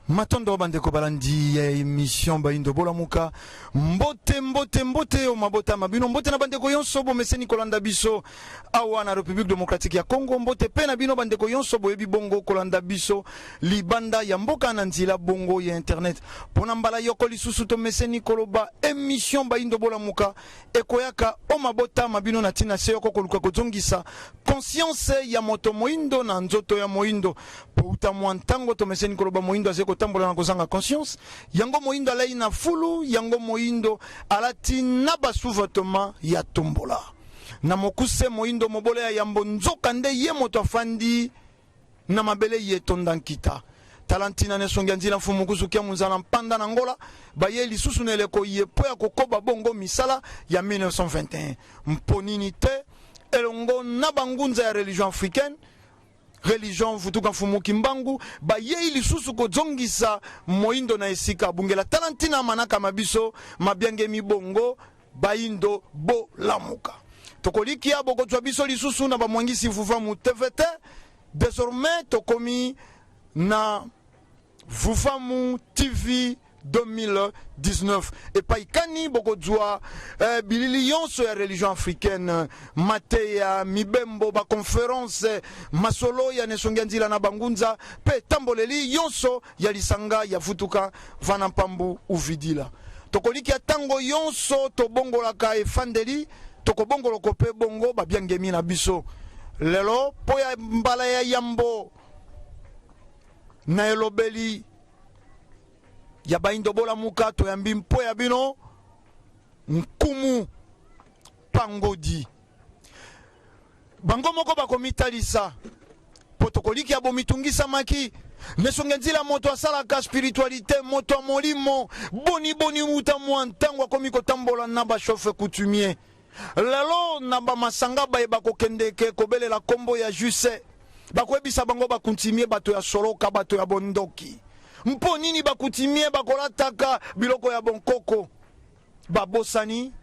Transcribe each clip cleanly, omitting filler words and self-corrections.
Matondo bandeko balandi ya émission Baindo Bolamuka mbote o mabota mabino mbote na bandeko yonso bo meseni kolanda biso awa na République démocratique ya Congo mbote pe na bino bandeko yonso bo yebi bongo kolanda biso libanda ya mboka na nzila bongo ya internet pona mbala yoko lisusu to meseni koloba émission Baindo Bolamuka ekoyaka o mabota mabino na tina seyoko koluka kozongisa conscience ya moto moindo na nzoto ya moindo po utamwa ntango to meseni koloba moindo azeko tambola na kozanga conscience yango moindo alai na fulu yango moindo alati na basuvatoma ya tombola na mokuse moindo mobole ya yambo nzoka nde ye moto afandi na mabele ye tondankita talantina ne songia nzila mfumu kusukia munzala mpanda na ngola baye lisusu neleko ye po ya kokoba bongo misala ya 1921 mponini te elongo na bangunza ya religion africaine religion vutuka mfumu kimbangu ba ye lisusu kozongisa moindo na esika bungela talantina manaka mabiso mabiange mibongo baindo bolamuka tokoliki abo kozwa biso lisusu na bamwangisi vufamu TVT désormais tokomi na vufamu TV 2019 et paikani bokozwa bilili yonso ya religion africaine mateya mibembo ba conférence masolo ya nesongia nzila na bangunza pe tamboleli yonso ya lisanga ya futuka vana pambu uvidila tokoliki tango yonso to bongolaka efandeli tokobongoloko pe bongo babiangemi na biso lelo po ya mbala ya yambo na elobeli ya Baindo Bolamuka to yambi mpo ya bino nkumu pangodi bango moko bakomitalisa potokoliki ya bomitungisa maki nesonge nzila moto asalaka spiritualité moto molimo boni muta mwantango akomi kotambola na ba chauffeur coutumier lelo na ba masanga ba bakokendeke kobelela kombo ya Juse bakoebisa bango bakuntimie bato ya soloka bato ya bondoki mpo nini bakutimie bakolataka biloko ya bonkoko babosani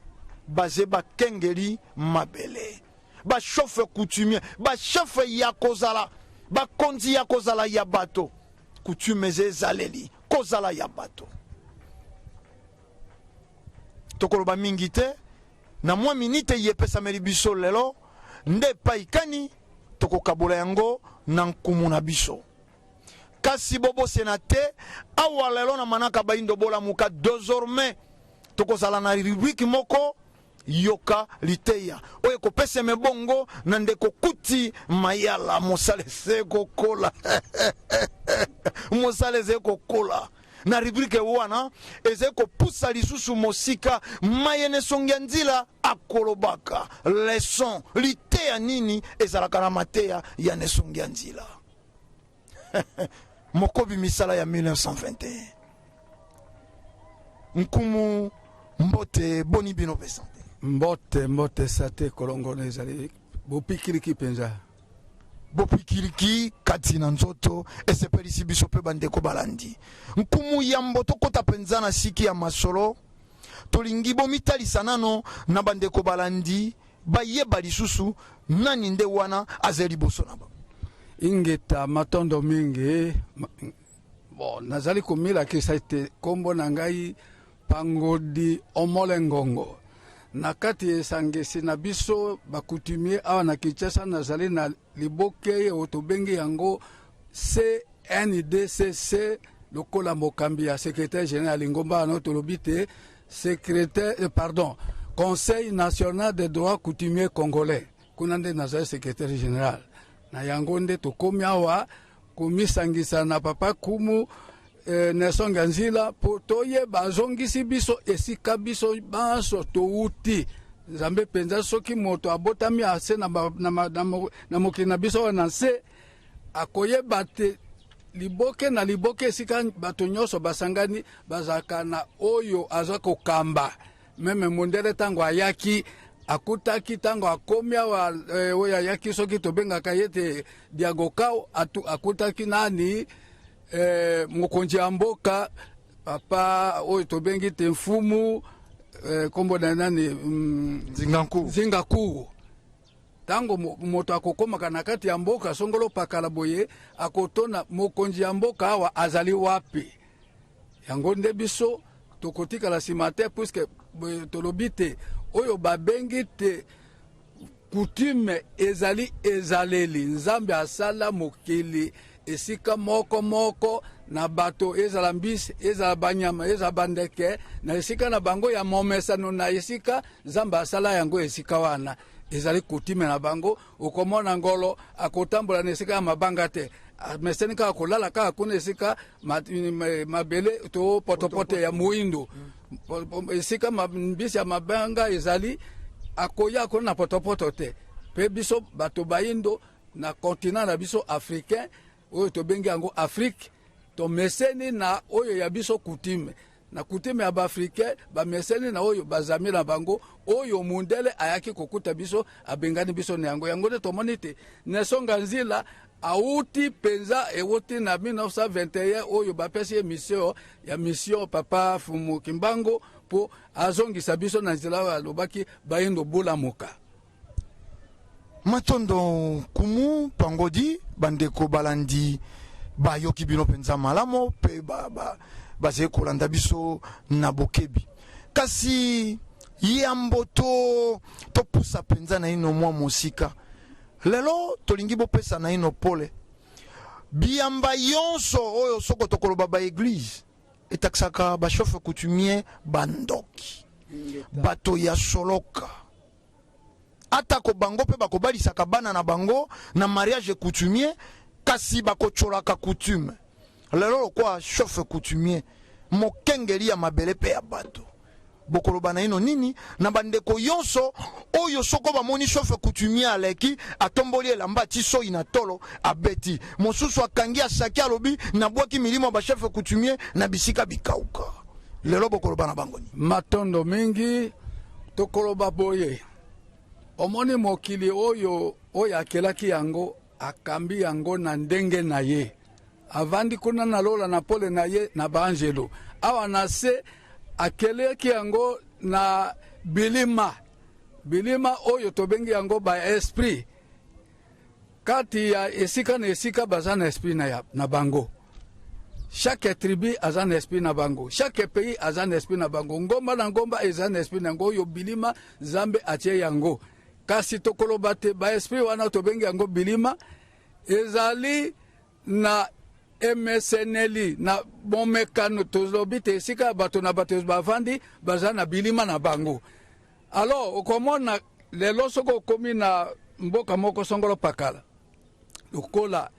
baze bakengeli mabele ba chauffeur coutumier ba chef ya kozala ba konzi ya kozala ya bato coutume zaleli kozala ya bato tokoloba mingi te na mwa minite yepesa meli biso lelo nde paikani tokokabola yango na nkumu na biso kasi bobo senate awa lelo na manaka Baindo Bolamuka désormais tokozala na rubrique moko yoka liteya oye kopese mebongo na ndeko kuti mayala mosalese kokola mosalese kokola na rubrique wana ezeko pusa lisusu mosika mayene songia nzila akolobaka leçon liteya nini ezalaka na mateya ya nesongia nzila mokobi misala ya 1921 nkumu mbote boni bino pesante mbote sate kolongo ezali bopikiriki penza bopikiriki kati na nzoto esepelisi biso pe bandeko balandi nkumu yambo tokota penza na siki ya masolo tolingi bomitalisa nano na bandeko balandi bayeba lisusu nani nde wana azeli boso na ba ingeta matondo mingi nazali komila kisaite kombo na ngai pangodi omolengongo na kati esangesi na biso bakutumie awa na Kinshasa nazali na liboke otobengi yango CNDCC lokola mokambi ya secrétaire général Lingomba ano tolobite Conseil national des droits coutumiers congolais kuna nde nazali secrétaire général na yango nde tokomi awa komisangisa na papa kumu Nelson Ganzila po toye bazongisi biso esika biso baso touti zambe penza soki moto abotami ase na mokili na biso na se akoye bate liboke na liboke esika bato nyonso basangani bazaka na oyo aza kokamba meme mondele tango ayaki akutaki tango akomi awa oyo ayaki soki tobengaka yete diagokao akutaki nani mokonzi ya mboka papa oyo tobengi te mfumu kombo na nani Zingankuru tango moto akokomaka na kati ya mboka songolo pakala boye akotona mokonzi ya mboka awa azali wapi yango nde biso tokotikala nsima te puisque tolobi te oyo babengi te coutume ezali ezaleli nzambe asala mokili esika moko moko na bato ezala mbisi ezala banyama ezala bandeke na esika na bango ya momesano na esika nzambe asala yango esika wana ezali coutume na bango okomona ngolo akotambola na esika ya mabanga te meseni kaka kolala kaka kuna esika mabele to potopote ya muindu esika mbisi ya mabanga ezali akoya kuna na potopoto te pe biso bato baindo na continent na biso africain oyo tobengi yango Afrique to meseni na oyo ya biso coutume na coutume ya baafricain bameseni na oyo bazami na bango oyo mundele ayaki kokuta biso abengani biso na yango nde tomoni te Nesonga Nzila auti penza ewuti na 1921 oyo bapesi ye mission papa Fumu Kimbango po azongisa biso na nzela alobaki bayindo bolamuka. Matondo kumu pangodi bandeko balandi bayoki bino penza malamo pe baze kolanda biso na bokebi kasi yamboto topusa penza na ino mwa mosika lelo tolingi bopesa na ino pole biyamba yonso oyo soko tokoloba ba église etakisaka bashofe coutumier bandoki bato ya soloka atako bango pe bakobalisaka bana na bango na mariage coutumier kasi bakocholaka coutume lelo kwa chef coutumier mokengeli ya mabele pe ya bato bokoloba na ino nini na bandeko yonso oyo soko bamoni chef coutumier aleki atomboli elamba ti soyi na tolo abeti mosusu akangi asaki alobi na bwaki milimo ba chef coutumier na bisika bikauka lelo bokoloba na bango ni matondo mingi tokoloba boye omoni mokili oyo akelaki yango akambi yango na ndenge na ye avandi kuna na lola na pole na ye na baangelo awa na se akeleki yango na bilima oyo tobengi yango ba esprit kati ya esika na esika baza na esprit na bango chaque tribu aza na esprit na bango chaque pays aza na esprit na bango ngomba na ngomba eza na esprit na yango oyo bilima Nzambe atie yango kasi tokoloba te ba esprit wana tobengi yango bilima ezali na MSNL na bomekano tolobi te esika bato na bato bavandi baza na bilima na bango alors okomona lelo soko okomi na mboka moko songolo pakala lokola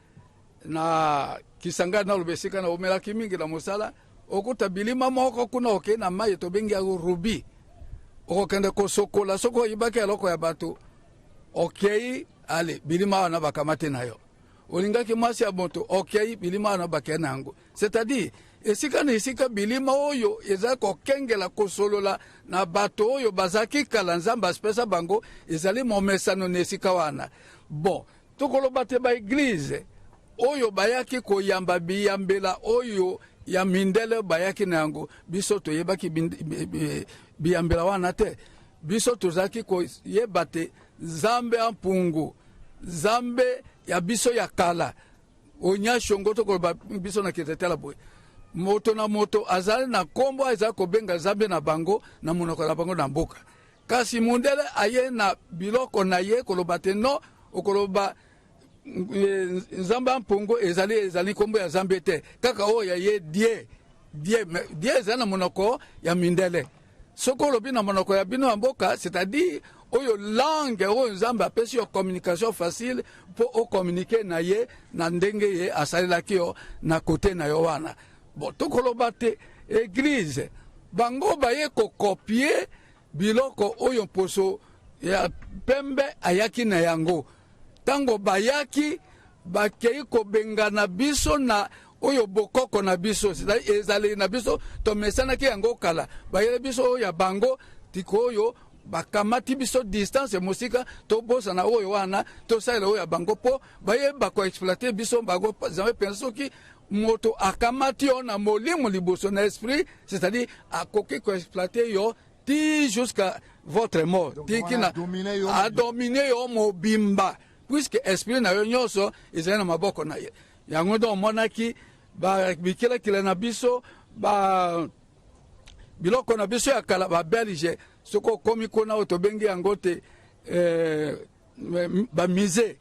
na Kisanga na lobesika na omelaki mingi na mosala okuta bilima moko kuna oke na mai tobengi yango rubi okokende kosokola soko yibaki eloko ya bato okei ale bilima wana bakamate na yo olingaki mwasi ya moto okei bilima wana bakene na yango c'est-à-dire esika na esika bilima oyo eza kokengela kosolola na bato oyo bazaki kala Nzambe asipesa bango ezali momesano na esika wana bon tokoloba te ba église oyo bayaki koyamba biyambela oyo ya mindele bayaki na yango biso toyebaki biyambela wana te biso tozaki koyeba te Nzambe ampungu Nzambe ya biso ya kala onya shongo tokoloba biso na ketetela boy moto na moto azali na kombo azali kobenga Nzambe na bango na monoko na bango na mboka kasi mundele aye na biloko na ye koloba te no okoloba Nzambe ampungu ezali kombo ya Nzambe te kaka oyo ye die ezali na monoko ya mindele soko lobi na monoko ya bino ya mboka c'est-à-dire oyo langue oyo Nzambe apesi yo communication facile po o communiquer na ye na ndenge ye asalelaki yo na kote na yo wana bon tokoloba te église bango baye kokopie biloko oyo poso ya pembe ayaki na yango tango bayaki bakei kobengana biso na oyo bokoko na biso ezali na biso tomesanaki yango kala bayele biso ya bango tiko oyo bakamati biso distance mosika tobosana oyo wana tosalela oyo ya bango po bayeba koexploiter biso bango Nzambe penza soki moto akamati yo na molimo liboso na esprit c'est-à-dire akoki koexploiter yo ti jusqu'à votre mort a dominer yo mobimba puisque esprit na yo nyonso ezali na maboko na ye yango ndo omonaki bikilakila na biso biloko na biso ya kala ba Belge soko komi kona otobengi yango te ba musée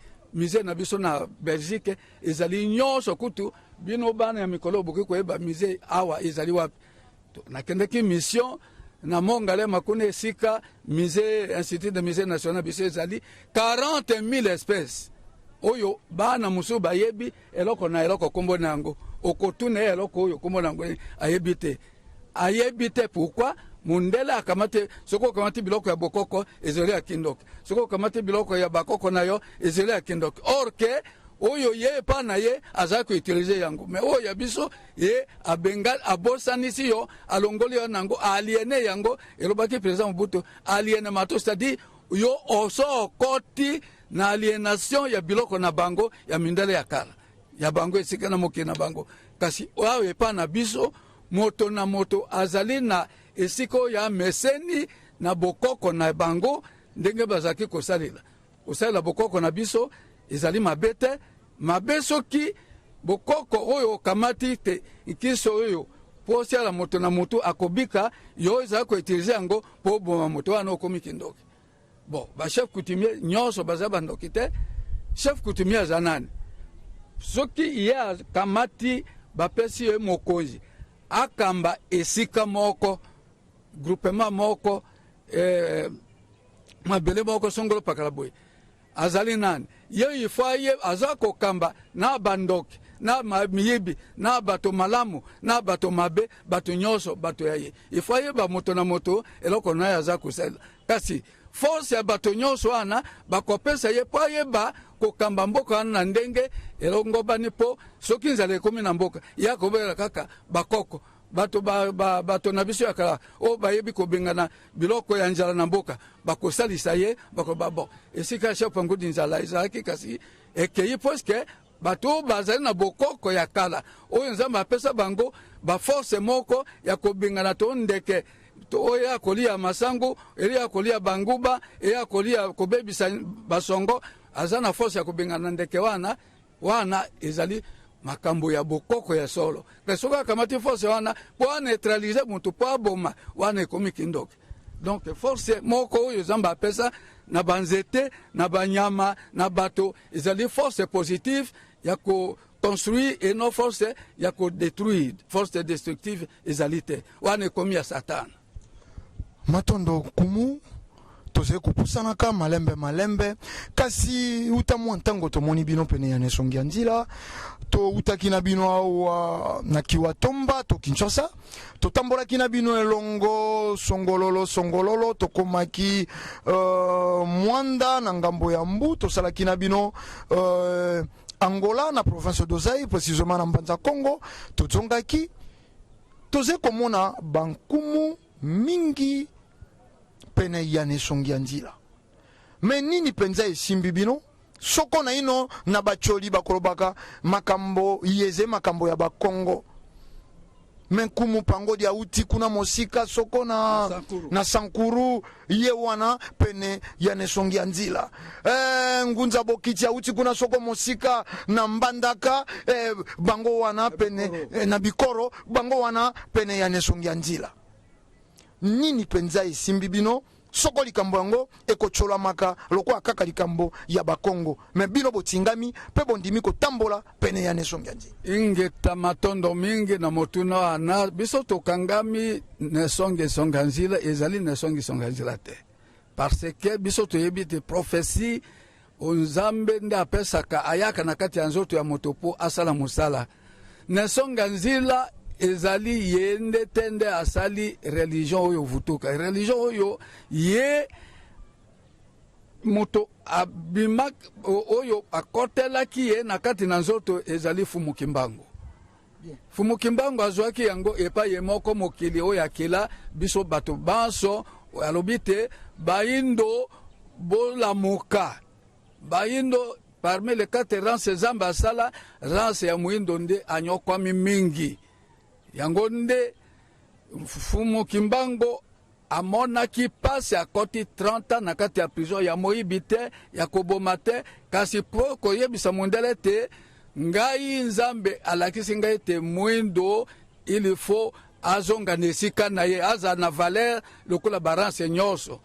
na biso na Belgique ezali nyonso kutu bino bana ya mikolo boki koyeba musée awa ezali wapi nakendeki mission na Mongale makune esika musée institut de musée national biso ezali 40 000 espèces oyo bana musu bayebi eloko na eloko kombo nango okotuna eloko oyo kombo nango ayebite pourquoi mundele akamate soko kamate biloko ya bokoko ezeli ya kindoki soko kamate biloko ya bakoko nayo ezeli ya kindoki or que oyo ye pa na ye azako utiliser yango mais oyo ya biso ye abengal abosanisi yo alongoli yo nango aliene yango elobaki président Mobutu aliene mato c'est-à-dire yo oso koti na alienation ya biloko na bango ya mindele ya kala ya bango esika na moki na bango kasi oyo pa na biso moto na moto azali na esiko ya meseni na bokoko na bango ndenge bazaki kosalela bokoko na biso ezali mabete mabeso ki bokoko oyo kamati te ikiso oyo posia la moto na moto akobika yo ezali ko utiliser yango po boma moto wana okomi kindoki bon ba chef coutumier nyonso baza bandoki te chef coutumier azanani soki ya kamati bapesi ye mokonzi akamba esika moko groupement moko mabele moko songolo pakala boy azali nani ye ifaye azako kamba na bandoki na miyibi na bato malamu na bato mabe bato nyonso bato yaye ifaye ba moto na moto eloko na azako sela kasi force ya bato nyonso wana bakopesa ye pa ye ba kokamba mboka na ndenge elongo bani po soki nzale komi na mboka ya kobela kaka bakoko bato na biso ya kala o bayebi kobengana biloko ya njala na mboka bakosalisa ye bakoba bon esika chef ngudi nzala ezalaki kasi ekei poske bato bazali na bokoko ya kala oyo nzambe apesa bango ba force moko ya kobengana to ndeke to oya kolia masango elia kolia banguba eya kolia kobebisa basongo azana force ya kobengana ndeke wana ezali makambo ya bokoko ya solo kesoka kamati force wana po neutraliser muntu po boma wana ekomi kindoki donc force moko oyo zamba apesa na banzete na banyama na bato ezali force positive ya ko construire et non force ya ko détruire force destructive ezali te wana ekomi ya Satan matondo kumu toze kupusanaka malembe kasi utamu ntango tomoni bino pene ya nesongi nzila to utakina bino awa na Kiwatomba to Kinshasa to tambola kina bino elongo songololo to komaki Mwanda na ngambo ya Mbu to sala kina bino Angola na province d'Ozaï précisément na Mbanza Congo to zongaki toze komona bankumu mingi pene ya nesongi nzila me nini penza esimbi bino soko na ino na bacholi bakolobaka makambo yeze makambo ya bakongo menkumu pango dia uti kuna mosika soko na Sankuru ye wana pene ya nesongi nzila ngunza bokiti ya uti kuna soko mosika na Mbandaka bango wana pene na Bikoro bango wana pene ya nesongi nzila nini penza esimbi bino soko likambo yango ekochola maka loko akaka likambo ya bakongo me bino botingami pe bondimi kotambola pene ya nesongi nzila ingeta matondo mingi na motuna ana biso tokangami nesongi nzila ezali nesongi nzila te parce que biso toyebi te prophétie onzambe nda apesaka ayaka na kati ya nzoto ya motopo asala musala nesongi nzila ezali yende tende asali religion oyo vutuka religion oyo ye moto abimak oyo akotelaki ye na kati na nzoto ezali Fumu Kimbangu azwaki yango epa ye moko mokili oyo akela biso bato banso alobi te baindo bolamuka baindo parmi les 4 rangs zamba sala rangs ya muindo nde anyokwami mingi yango nde Fumu Kimbangu amonaki pasi akoti 30 na kati ya prison ya moyibi te ya koboma te kasi po koyebisa mondele te ngai nzambe alakisi ngai te mwindo il faut azonga na esika na ye aza na valeur lokola baranse nyonso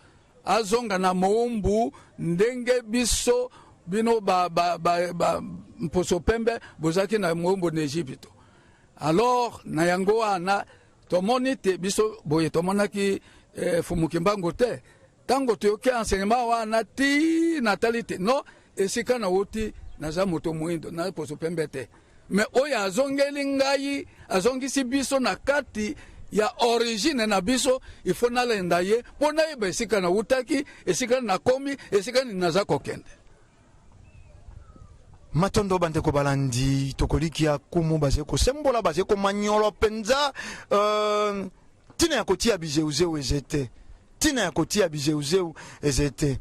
azonga na moumbu ndenge biso bino mposo pembe bozaki na moumbu na Egypte. Alors na yango wana tomoni te biso boye tomonaki fumuki mbango te tango toyoki enseignement wana ti natali te no esika na wuti naza moto moindo na poso pembe te mais oyo azongeli ngai azongisi biso na kati ya origine na biso il faut nalenda ye mpo nayeba esika na wutaki esika na komi esika ni naza kokende. Matondo bandeko balandi tokolikia kumu baze ko sembola baze ko manyolo penza tina ya kotia bijeuzeu ezete tina ya kotia bijeuzeu ezete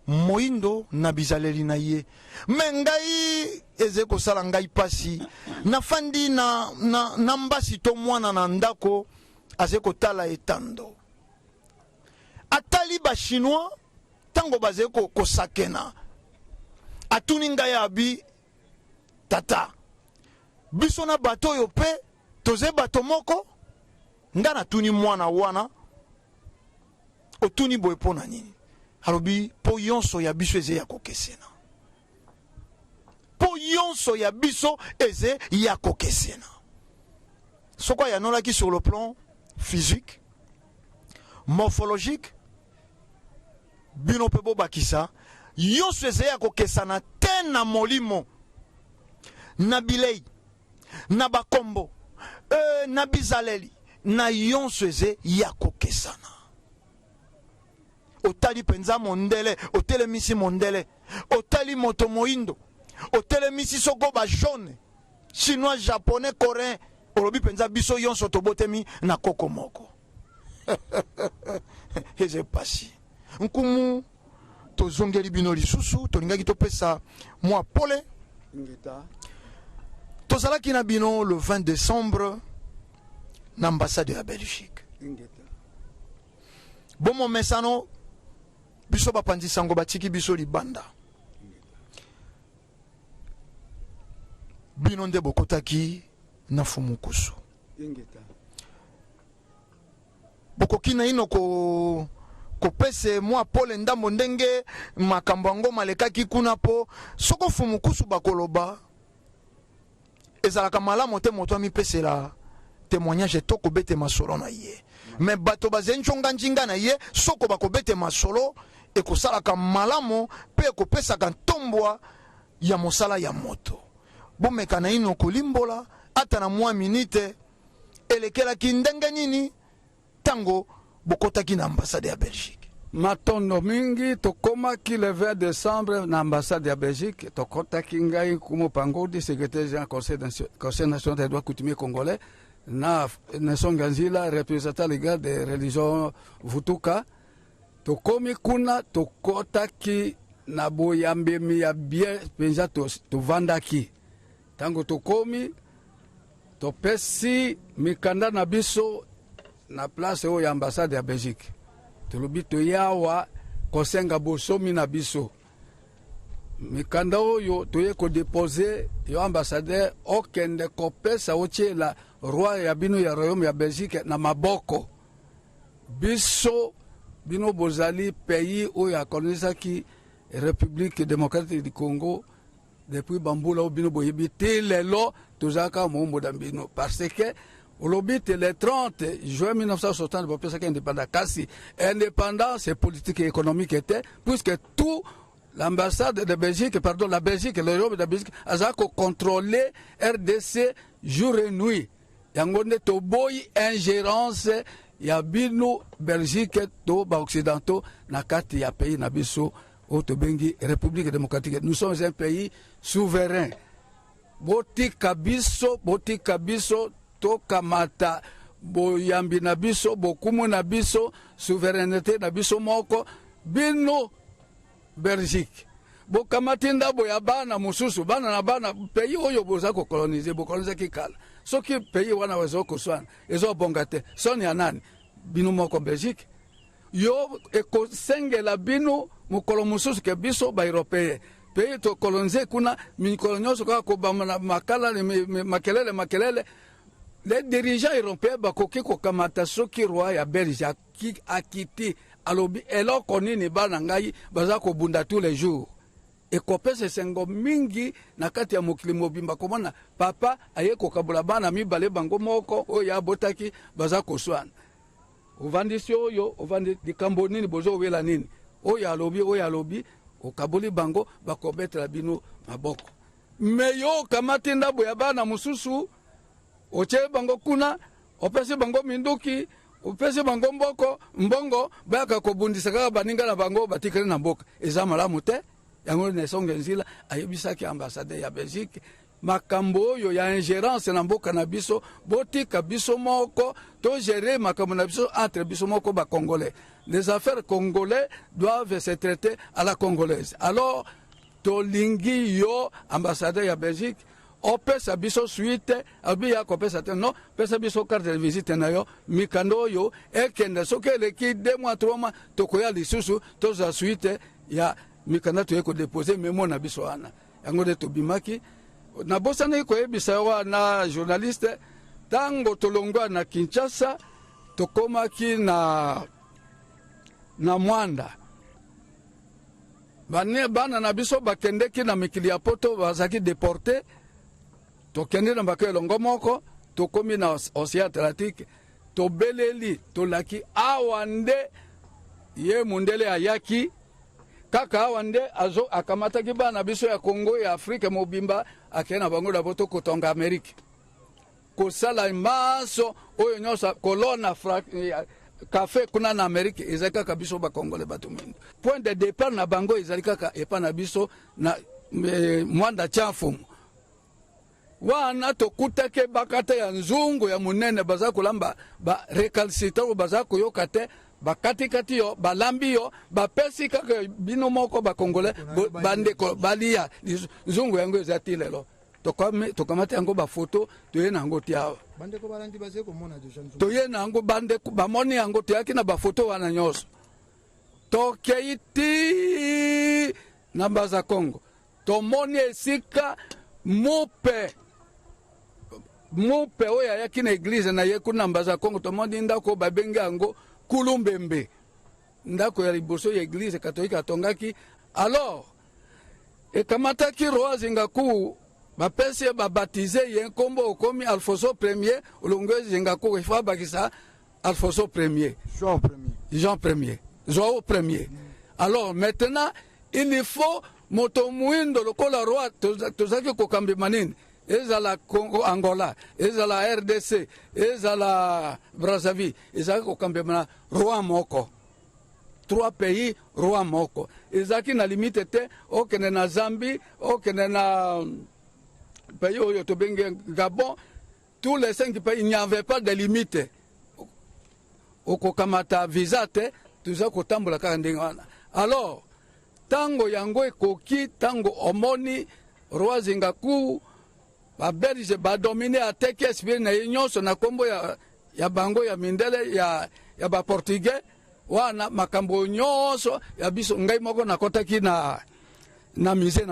moindo na bizaleli na ye mengai eze ko sala ngai pasi na fandi na mbasi to mwana na ndako aze ko tala etando atali ba chinois tango baze ko sakena atuni ngai abi tata biso na bato yo pe toze bato moko nga na tuni mwana wana otuni boye pona nini alobi po yonso ya biso eze ya kokesena po yonso ya biso eze ya kokesena soko ya nolaki sur le plan physique morphologique bino pe bo bakisa yonso eze ya kokesana te na molimo na bilei na bakombo na bizaleli na yonso eze ya kokesana otali penza mondele otelemisi mondele otali moto moindo otelemisi soko ba jaune chinois japonais coréen olobi penza biso yonso tobotemi na koko moko eze pasi nkumu tozongeli bino lisusu tolingaki topesa mwa pole tozalaki na bino le 20 décembre na ambassade ya Belgique bomo mesano biso bapandi sango batiki biso libanda bino nde bokotaki na fumukusu bokoki na ino kopese mwa pole ndambo ndenge makambo yango malekaki kuna po soko fumukusu bakoloba ezalaka malamu te moto amipesela témoignage toko bete masolo na ye mais bato bazenchonga njinga na ye soko bakobete masolo ekosalaka malamu pe ekopesaka ntombwa ya mosala ya moto bomeka na ino kolimbola ata na mwa minute elekelaki ndenge nini tango bokotaki na ambassade ya Belgique. Matondo mingi tokomaki le 20 décembre na ambassade ya Belgique tokotaki ngai kumo pangodi secrétaire général conseil national des droits coutumiers congolais na Nelson Ganzila représentant légal des religions Vutuka tokomi kuna tokotaki na boyambemi ya bien penza tovandaki tango tokomi topesi mikanda na biso na place oyo ya ambassade ya Belgique tolobi toyawa kosenga bosomi na biso mikanda oyo toye kodepose yo ambassadeur okende kopesa otiela roi ya bino ya royaume ya Belgique na maboko biso bino bozali pays oyo akonisaki République démocratique du Congo depuis bambula bino boyebi te lelo tozaka mombo da bino parce que olobite le 30 juin 1960 bopesaki indépendance kasi indépendance politique et économique était puisque tout l'ambassade de Belgique, pardon, la Belgique, le royaume de Belgique, a contrôlé RDC jour et nuit. Yangonde to boy ingérence ya bino Belgique to ba occidentaux na kati ya pays na biso auto bengi République démocratique. Nous sommes un pays souverain. Botika biso to kamata boyambi na biso bokumu na biso souveraineté na biso moko bino Belgique. Bokamatinda boya bana mususu bana na bana pays oyo boza ko coloniser bokoloniser kikala. Soki pays wana wazo ko swana ezo bongate soni ya nani bino moko Belgique. Yo eko sengela bino mukolo mususu ke biso ba européen. Pays to coloniser kuna mi kolonioso ka ko ba makala makelele les dirigeants européens bakoki kokamata soki roi ya Belge akiti alobi eloko nini bana ngai baza kobunda tous les jours ekopesa sengo mingi na kati ya mokili mobimba komona papa aye kokabula bana mibale bango moko oyo abotaki baza koswana ovandisi oyo ovandi likambo nini bozo wela nini oyo alobi okabuli bango bakobetela bino maboko meyo kamati ndabo ya bana mususu oche bango kuna opesi bango minduki opesi bango mbongo baka kobundisa kaka baninga na bango batikele na mboka eza malamu te yango Nelson Ngenzila ayebisaki ambassadeur ya Belgique makambo oyo ya ingérence na mboka na biso botika biso moko to gérer makambo na biso entre biso moko ba congolais. Les affaires congolais doivent se traiter à la congolaise. Alors tolingi yo ambassadeur ya Belgique opesa biso suite abiya kopesa te non pesa biso carte de visite na yo mikando yo ekende soki eleki 2 mois 3 mois tokoya lisusu toza suite ya mikanda to eko déposer memo na biso wana yango de tobimaki na bosana ko ebisa wana journaliste tango tolongwa na Kinshasa tokomaki na Mwanda bana na biso bakendeki na mikili ya poto bazaki déporté tokende na bakelo longo moko tokomi na Océan Atlantique tobeleli tolaki awande ye mundele ayaki kaka awande azo akamataki bana biso ya Congo ya Afrique mobimba akena bango la boto kotonga Amerique kosala maso oyo nyosa kolona café kuna na Amerique ezalika kabiso ba Congolais batumendo point de départ na bango ezalika ka epa na biso na Mwanda chafu wana tokutake bakata ya nzungu ya munene baza kolamba ba recalcitrant baza koyoka te bakati yo balambi yo bapesi kaka bino moko ba Congolais bandeko balia nzungu yango ezati lelo tokamata yango ba photo toye na yango tiawa bandeko balandi baze komona deja nzungu toye na yango bandeko bamoni yango toyaki na ba photo wana nyonso tokeiti na baza Congo tomoni esika mupe oyo ayaki na eglize na ye kuna mbaza Congo tomoni ndako babenge yango Kulumbembe ndako ya liboso ya eglize katolika atongaki alors ekamataki roi Zingaku bapesi babatize ye nkombo okomi Alfonso Premier olongo Zingaku ifa bakisa Alfonso Premier Jean Premier alors maintenant il faut moto muindo lokola roi tozaki kokambi manini ezala Congo Angola ezala RDC ezala Brazzaville ezaki kokambi mana roi moko 3 pays roi moko ezaki na limite te okende na Zambie okende na pays oyo tobenge Gabon tous les 5 pays il n'y avait pas de limite okokamata visa te tuza kotambola kaka ndenge wana alors tango yango ekoki tango omoni roi Zingaku ba Belge ba dominer ateke esprit na nyonso na kombo ya bango ya mindele ya ba portugais wana makambo nyonso ya biso ngai moko nakotaki na musée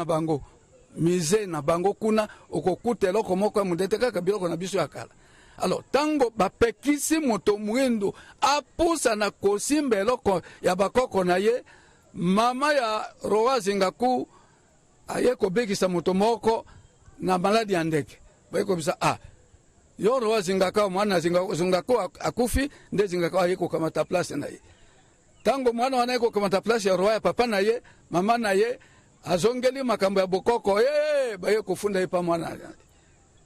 na bango kuna okokuta eloko moko ya mundete kaka biloko na biso ya kala alors tango bapekisi moto mwindo apusa na kosimba eloko ya bakoko na ye mama ya roi Zingaku aye kobekisa moto moko na maladi ya ndeke bayeko bisa yo roi Zingaku mwana Zingaku akufi nde Zingaku aye kokamata place na ye tango mwana wana aye kokamata place ya roi ya papa na ye mama na ye azongeli makambo ya bokoko baye kofunda ye pa mwana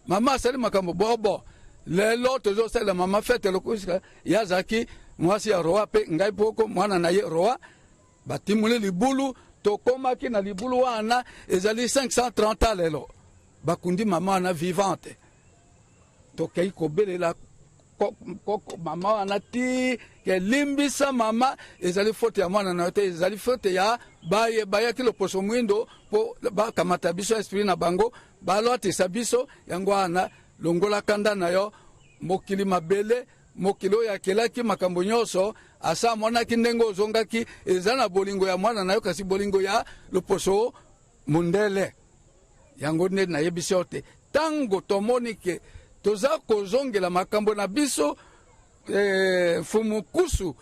mama asali makambo bobo lelo tozosala mama fete lokusika yazaki mwasi ya roi pe ngai poko mwana na ye roi batimuli libulu tokomaki na libulu wana ezali 530 lelo bakundi mama wana vivante tokei kobelela mama wana ti ke limbisa mama ezali faute ya mwana na te ezali faute ya bayaki loposo mwindo po bakamata biso esprit na bango balotisa biso yango wana longola kanda na yo mokili mabele mokili oyo akelaki makambo nyonso asa monaki ndenge ozongaki eza na bolingo ya mwana na yo kasi bolingo ya loposo mundele yango nde nayebisi yo te tango tomoni ke toza kozongela makambo na biso Fumukusu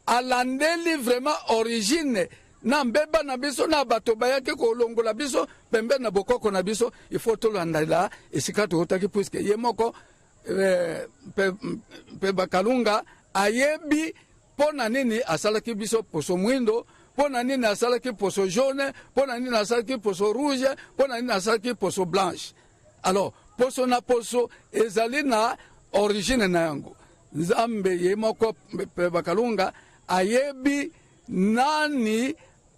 alandeli vraiment origine na mbeba na biso na bato bayaki kolongola biso pembe na bokoko na biso. Il faut tolandela esika tokotaki puisque ye moko pe Bakalunga ayebi pona nini asalaki biso poso mwindo, pona nini asalaki poso jaune, pona nini asalaki poso rouge, pona nini asalaki poso blanche. Alors poso na poso ezali na origine na yango. Nzambe ye moko pe Bakalunga ayebi nani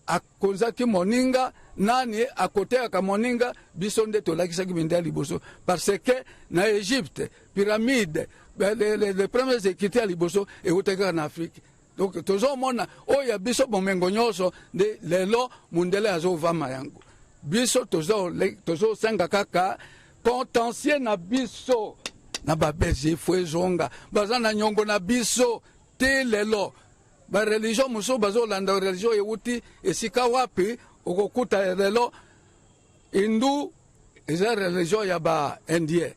akonzaki moninga, nani akoteaka moninga, biso nde tolakisaki binda liboso. Parce que na Égypte, pyramide, les premières écrits à liboso et oteka en Afrique. Donc tozo mona oya biso bomengo nyoso de lelo mundele azo vama yango. Biso tozo senga kaka potentiel na biso na babezi fwezonga bazana nyongo na biso te lelo. Ba religion muso bazo landa religion euti esika wapi okokuta lelo hindu eza religion ya ba indien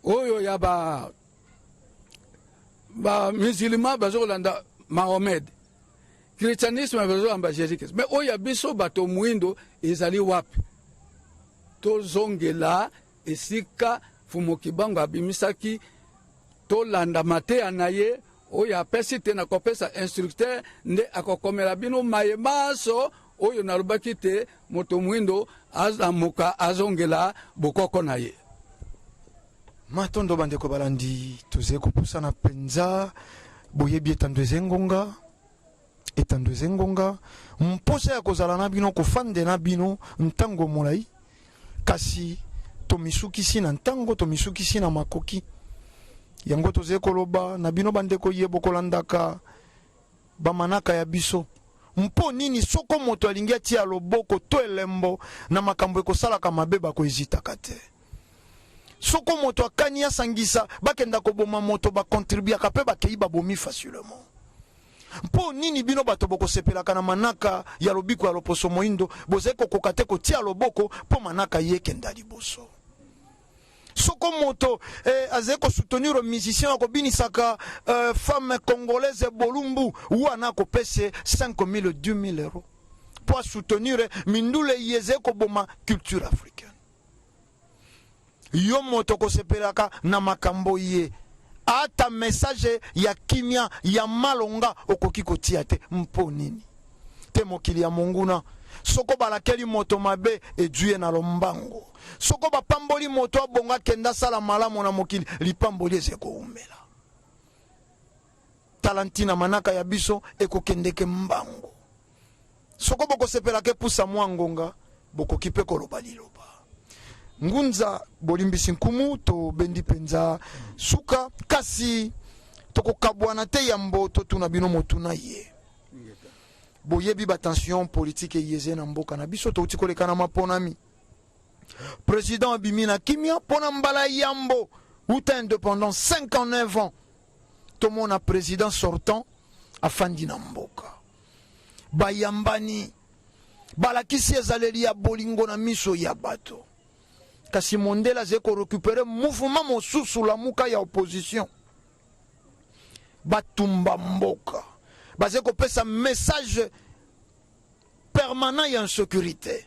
oyo ya ba musulman bazo landa Mahomed, christianisme bazo landa Jésus-Christ. Mais oyo ya biso bato mwindo ezali wapi tozongela esika Fumukibango abimisaki tolanda mateya na ye oyo apesi te na kopesa instructeur nde akokomela bino mayemaso oyo nalobaki te moto mwindo azamuka azongela bokoko na ye. Matondo bandeko balandi toze kopusana penza boyebi etando ezengonga mposa ya kozala na bino kofande na bino ntango molai kasi tomisukisi na ntango tomisukisi na makoki yango toze koloba na bino bandeko yebo kolandaka bamanaka ya biso mpo nini soko moto alingi atia loboko to elembo na makambo ekosalaka mabe bakoezitaka te. Soko moto akani asangisa bakenda koboma moto bakontribuaka mpe bakei babomi facilement. Mpo nini bino bato bokosepelaka na manaka ya lobiko ya loposo moindo boze kokoka te kotia loboko mpo manaka yekenda liboso. Soko moto azeko soutenir le musicien akobinisaka femme congolaise Bolumbu wana kopese 5 000 10 000 euros pour soutenir mindule yezeko boma culture africaine. Yo moto kosepelaka na makambo ye ata message ya kimia ya malonga okoki kotia te mpo nini te mokili ya monguna soko balakeli moto mabe eduye na lombango soko bapamboli moto abonga kenda sala malamu na mokili lipamboli ezeko umela talantina manaka ya biso ekokendeke mbango soko bokosepelaka pusa mwangonga bokoki pe koloba liloba ngunza bolimbisi nkumu to bendi penza suka kasi toko kabwana te yambo to tuna bino motuna ye boyebi ba tension politique yeze na mboka na biso to utikoleka na maponami président abimina kimia pona mbala yambo uta indépendance 59 ans to mona président sortant afandi na mboka bayambani balakisi ezaleli ya bolingo na miso ya bato kasi mondela zeko récupérer mouvement mosusu la muka ya opposition batumba mboka bazeko pesa message permanent ya insécurité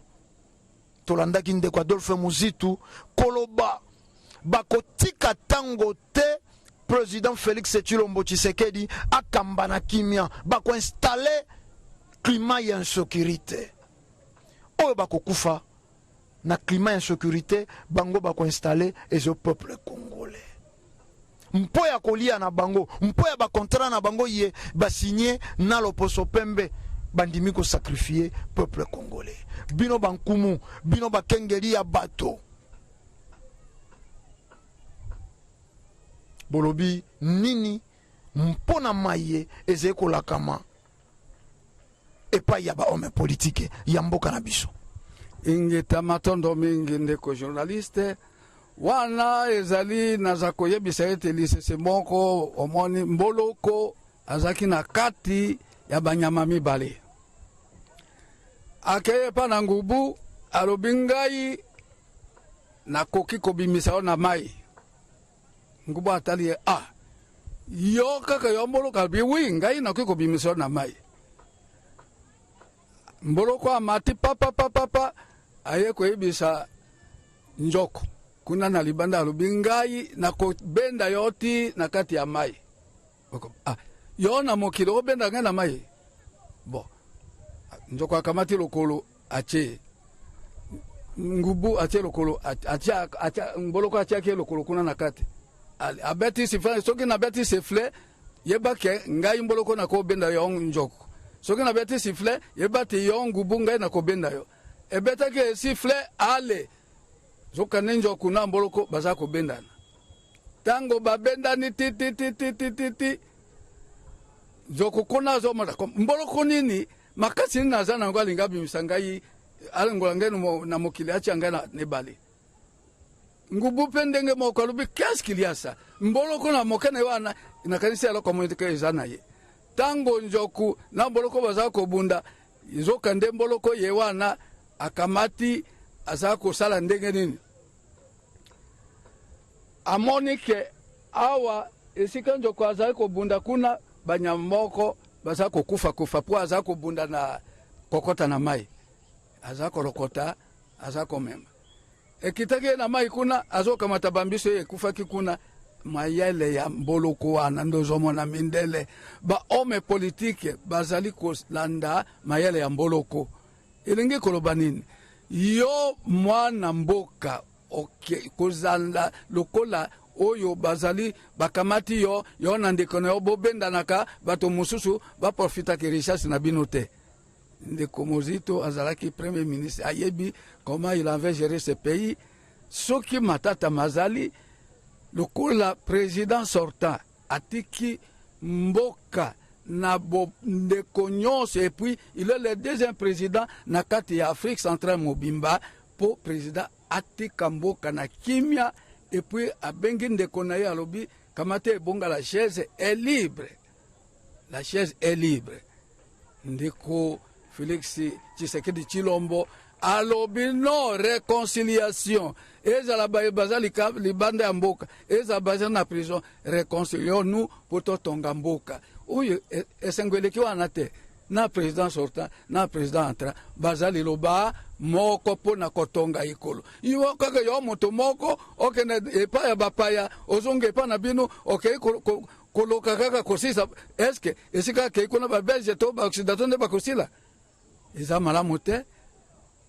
tolandaki ndeko Adolphe Muzitu koloba bakotika tango te président Félix Tshilombo Tshisekedi akamba na kimia bako installer climat ya insécurité oyo bakokufa na climat insécurité bango bako installer et au peuple congolais mpo ya kolia na bango mpo ya ba contrat na bango ye ba signé na loposo pembe bandimi ko sacrifier peuple congolais bino bankumu bino bakengeli ya bato bolobi nini mpona maye ezeko lakama epa ya ba homme politique ya mboka na biso ingeta matondo mingi ndeko journaliste wana ezali nazako yebisa ete lisese moko omoni mboloko azaki na kati ya banyama mibale akeye pa na ngubu alobi ngai nakoki kobimisa yo na mai ngubu atali yo kaka yo mboloka bi wi ngai na ko bimiso na mai mboloko amati papa aye ko ibisa njoko kuna na libanda lubingai na ko benda yoti na kati ya mai yo na mokilo benda ngana mai bo njoko akamati lokolo ache ngubu ache lokolo acha mboloko acha ke lokolo kuna na kati abeti sifle soki na beti sifle yeba ke ngai mboloko na ko benda yo njoko soki na beti sifle yeba te yo ngubu ngai na ko benda yo ebeta ke sifle ale zoka nenjo kuna mboloko baza ko bendana tango babendani ti zoko kuna zo mara mboloko nini makasi na zana ngwali ngabi misangai alengola ngeno na mokili acha ngana ne bali ngubu pendenge moko lubi kaskiliasa mboloko na mokene wana na kanisa lo community ke zana ye tango njoku na mboloko baza ko bunda zoka nde mboloko ye wana akamati azako sala ndenge nini amonike awa esika njoko azako bunda kuna banyamoko bazako kufa po azako bunda na kokota na mai azako lokota azako mema ekitake na mai kuna azoka matabambiso ye kufa kikuna mayele ya mboloko wana ndozomo na mindele ba ome politike bazali kolanda mayele ya mboloko ilingi koloba nini yo mwana mboka kozala lokola oyo bazali bakamati yo na ndeko na yo bobendanaka bato mosusu baprofitaka richesse na bino te ndeko Mozito azalaki premier ministre ayebi comment il avait géré ce pays soki matata mazali lokola président sortant atiki mboka na ndeko nyonso et puis il est le deuxième président na kati ya Afrique centrale mobimba po président atika mboka na kimia et puis abengi ndeko na ye alobi kamate ebonga la chaise est libre ndeko Félix Tshisekedi Tshilombo alobi non réconciliation ezala bazali libanda ya mboka ezala bazali na prison réconcilions-nous po totonga mboka oyo esengweleki wana te na président sortant na président entrant bazali loba moko po na kotonga ikolo yo kaka yo moto moko okende epa ya bapaya ozonga epa na bino okei koloka kaka kosisa eske esika kei kuna ba belge to ba occidental ne ba kosila eza malamu te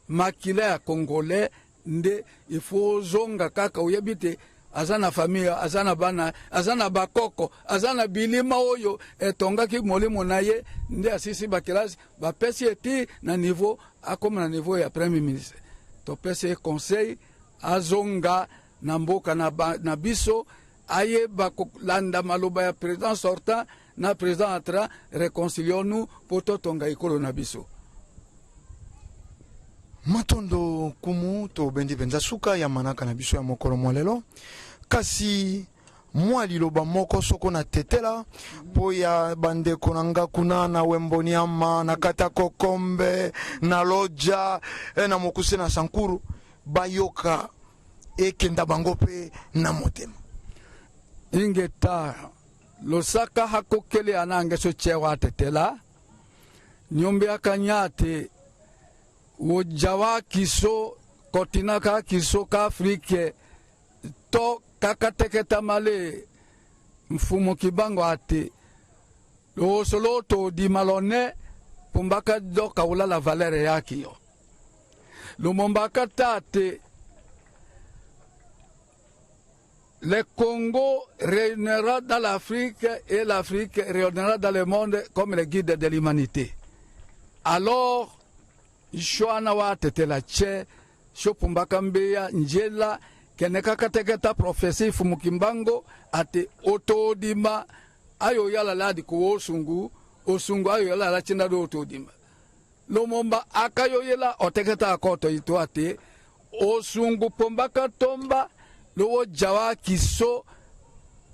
makila ya congolais nde ifo zonga kaka oyebi te aza na famille aza na bana aza na bakoko aza na bilima oyo etongaki molimo na ye nde asisi bakelasi bapesi eti na niveau akoma na niveau ya premier ministre topesi conseil azonga na mboka na biso ayeba kolanda maloba ya président sortant na président entrant réconcilions-nous po totonga ikolo na biso matondo kumu to bendi benza suka ya manaka na biso ya mokolo molelo kasi mwa liloba moko soko na tetela po ya bandeko na nga kuna na Wemboniama na kata Kokombe na Loja na Mokuse na Sankuru bayoka ekenda bango pe na motema ingeta losaka hakokele anange so chewa tetela nyombe akanyate wojawa kiso kotinaka kiso ka Afrique to kakateketa male mfumo kibango ate lo solo to di malone pumbaka doka ula la valere yaki yo lo mombaka tate le Congo réunira dans l'Afrique et l'Afrique réunira dans le monde comme le guide de l'humanité. Alors Shoana wa tetela che shopumbaka mbeya njela keneka kateketa profesi fumukimbango ate otodima ayo yala ladi ko osungu ayo yala la chinda do otodima lomomba akayo yela oteketa akoto ito ate osungu pombaka tomba lo jawa kiso